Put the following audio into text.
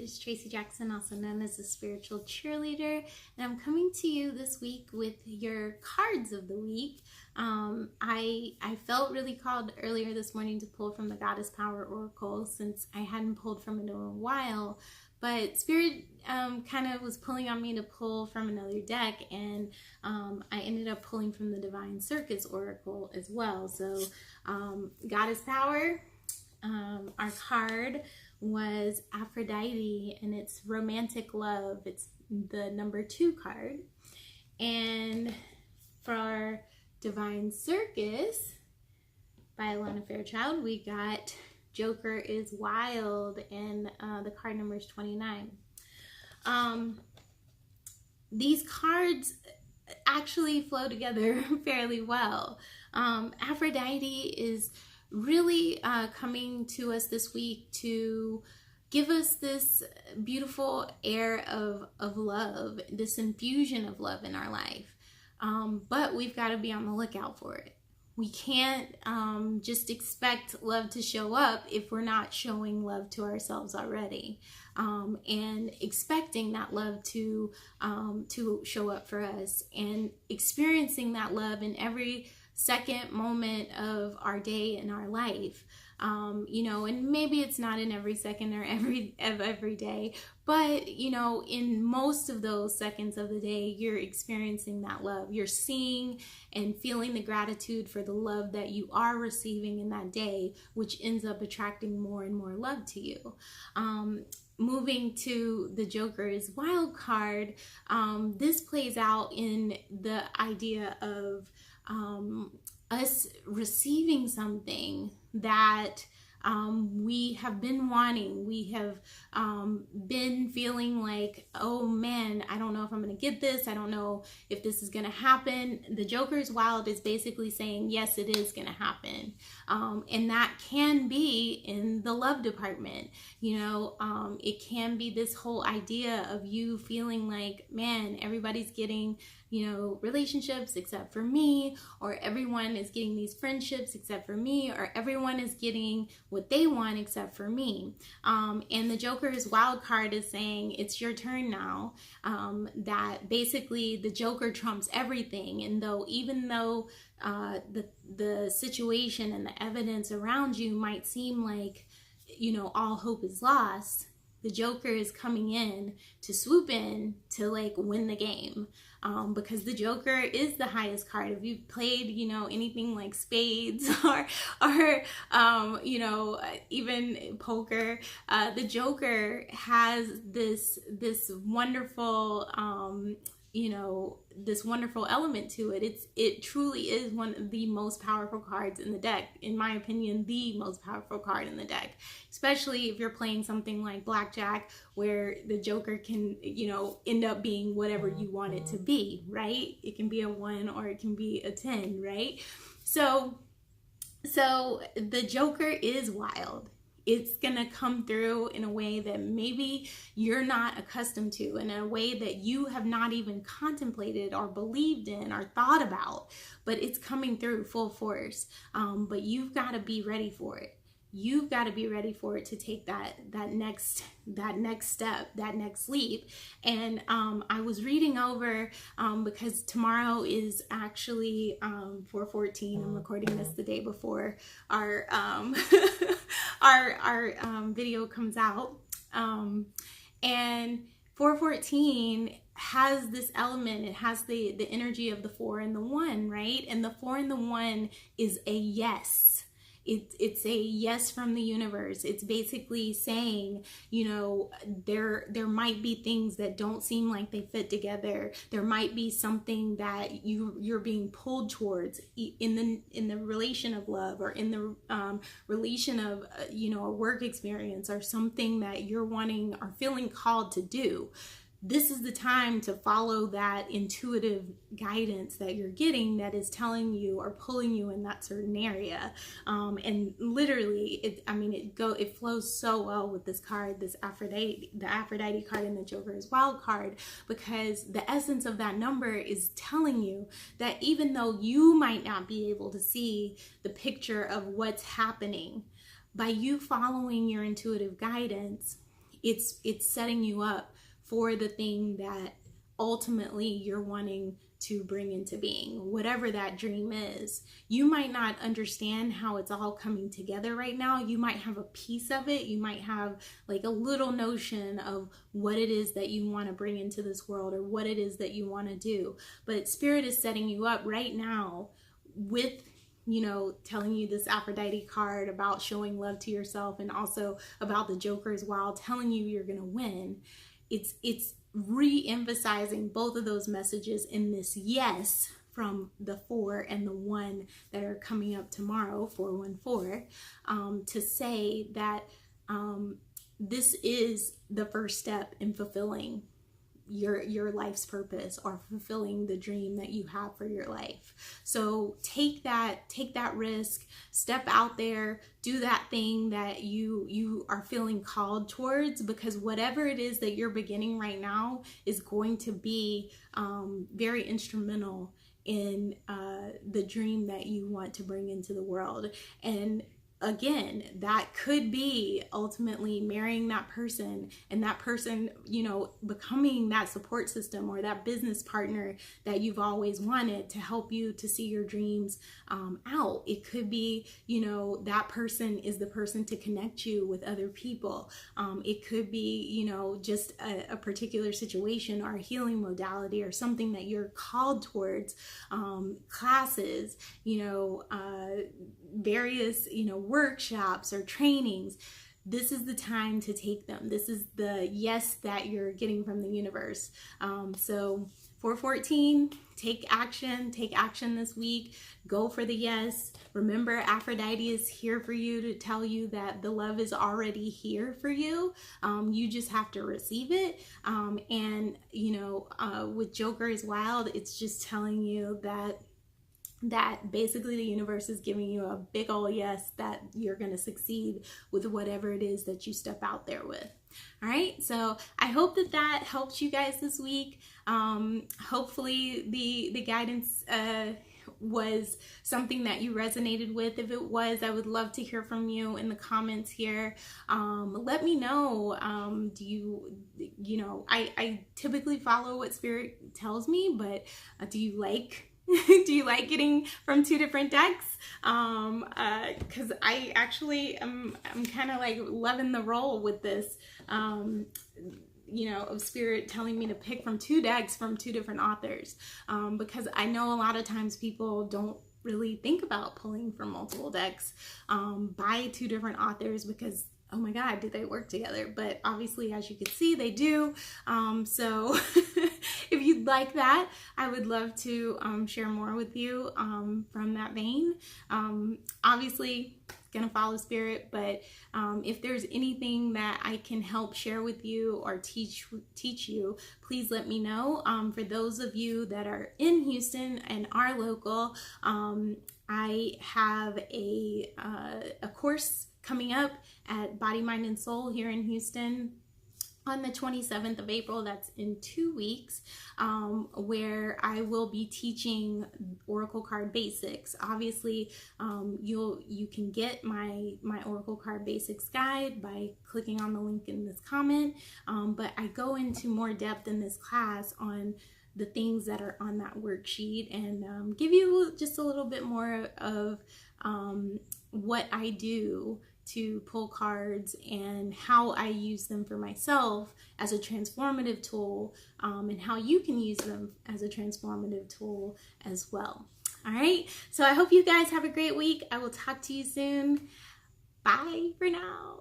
is Tracy Jackson, also known as the Spiritual Cheerleader, and I'm coming to you this week with your cards of the week. I felt really called earlier this morning to pull from the Goddess Power Oracle since I hadn't pulled from it in a while, but Spirit kind of was pulling on me to pull from another deck, and I ended up pulling from the Divine Circus Oracle as well. So Goddess Power, our card was Aphrodite, and it's romantic love. It's the number 2 card. And for our Divine Circus by Alana Fairchild, we got Joker is Wild, and the card number is 29. These cards actually flow together fairly well. Aphrodite is really coming to us this week to give us this beautiful air of love, this infusion of love in our life. But we've got to be on the lookout for it. We can't just expect love to show up if we're not showing love to ourselves already, and expecting that love to show up for us, and experiencing that love in every second moment of our day in our life. And maybe it's not in every second or every day, but in most of those seconds of the day, you're experiencing that love. You're seeing and feeling the gratitude for the love that you are receiving in that day, which ends up attracting more and more love to you. Moving to the Joker is Wild card, this plays out in the idea of us receiving something that we have been wanting. We have been feeling like, oh man, I don't know if I'm going to get this. I don't know if this is going to happen. The Joker's Wild is basically saying, yes, it is going to happen. And that can be in the love department. It can be this whole idea of you feeling like, man, everybody's getting relationships except for me, or everyone is getting these friendships except for me, or everyone is getting what they want except for me. And the Joker's Wild card is saying it's your turn now, that basically the Joker trumps everything. And even though the situation and the evidence around you might seem like, all hope is lost, the Joker is coming in to swoop in to win the game, because the Joker is the highest card. If you've played, anything like spades or even poker, the Joker has this wonderful this wonderful element to it. It truly is one of the most powerful cards in the deck. In my opinion, the most powerful card in the deck, especially if you're playing something like blackjack, where the Joker can, end up being whatever you want it to be, right? It can be a 1 or it can be a 10, right? So the Joker is wild. It's going to come through in a way that maybe you're not accustomed to, in a way that you have not even contemplated or believed in or thought about, but it's coming through full force. But you've got to be ready for it. You've got to be ready for it to take that next step, that next leap. And I was reading over, because tomorrow is actually 4/14. I'm recording this the day before our our video comes out, and 4/14 has this element. It has the energy of the 4 and the 1, right? And the 4 and the 1 is a yes. It's a yes from the universe. It's basically saying, there might be things that don't seem like they fit together. There might be something that you're being pulled towards in the relation of love, or in the relation of a work experience, or something that you're wanting or feeling called to do. This is the time to follow that intuitive guidance that you're getting, that is telling you or pulling you in that certain area. And literally, it flows so well with this card, the Aphrodite card, and the Joker's Wild card, because the essence of that number is telling you that even though you might not be able to see the picture of what's happening, by you following your intuitive guidance, It's setting you up for the thing that ultimately you're wanting to bring into being, whatever that dream is. You might not understand how it's all coming together right now. You might have a piece of it. You might have like a little notion of what it is that you want to bring into this world, or what it is that you want to do. But Spirit is setting you up right now with, you know, telling you this Aphrodite card about showing love to yourself, and also about the Jokers while telling you you're going to win. It's re-emphasizing both of those messages in this yes from the 4 and the 1 that are coming up tomorrow, 414, to say that this is the first step in fulfilling your life's purpose, or fulfilling the dream that you have for your life. So take that risk, step out there, do that thing that you are feeling called towards, because whatever it is that you're beginning right now is going to be very instrumental in the dream that you want to bring into the world. And again, that could be ultimately marrying that person, and that person, you know, becoming that support system or that business partner that you've always wanted to help you to see your dreams out. It could be, you know, that person is the person to connect you with other people. It could be, you know, just a particular situation or a healing modality or something that you're called towards, classes, you know, various, you know, workshops or trainings. This is the time to take them. This is the yes that you're getting from the universe. So 414, take action this week. Go for the yes. Remember, Aphrodite is here for you to tell you that the love is already here for you. You just have to receive it. And you know, with Joker is Wild, it's just telling you that basically the universe is giving you a big ol' yes that you're going to succeed with whatever it is that you step out there with. All right, so I hope that helps you guys this week. Hopefully the guidance was something that you resonated with. If it was, I would love to hear from you in the comments here. Let me know, do you know, I typically follow what Spirit tells me, but do you like do you like getting from 2 different decks? Because I actually I'm kind of like loving the role with this, you know, of Spirit telling me to pick from 2 decks from 2 different authors, because I know a lot of times people don't really think about pulling from multiple decks by 2 different authors, because oh my God, do they work together? But obviously, as you can see, they do. So if you'd like that, I would love to share more with you from that vein. Obviously, gonna follow Spirit, but if there's anything that I can help share with you or teach you, please let me know. For those of you that are in Houston and are local, I have a course coming up at Body, Mind, and Soul here in Houston on the 27th of April. That's in 2 weeks, where I will be teaching Oracle card basics. Obviously, you can get my Oracle card basics guide by clicking on the link in this comment, but I go into more depth in this class on the things that are on that worksheet, and give you just a little bit more of what I do to pull cards and how I use them for myself as a transformative tool, and how you can use them as a transformative tool as well. All right, so I hope you guys have a great week. I will talk to you soon. Bye for now.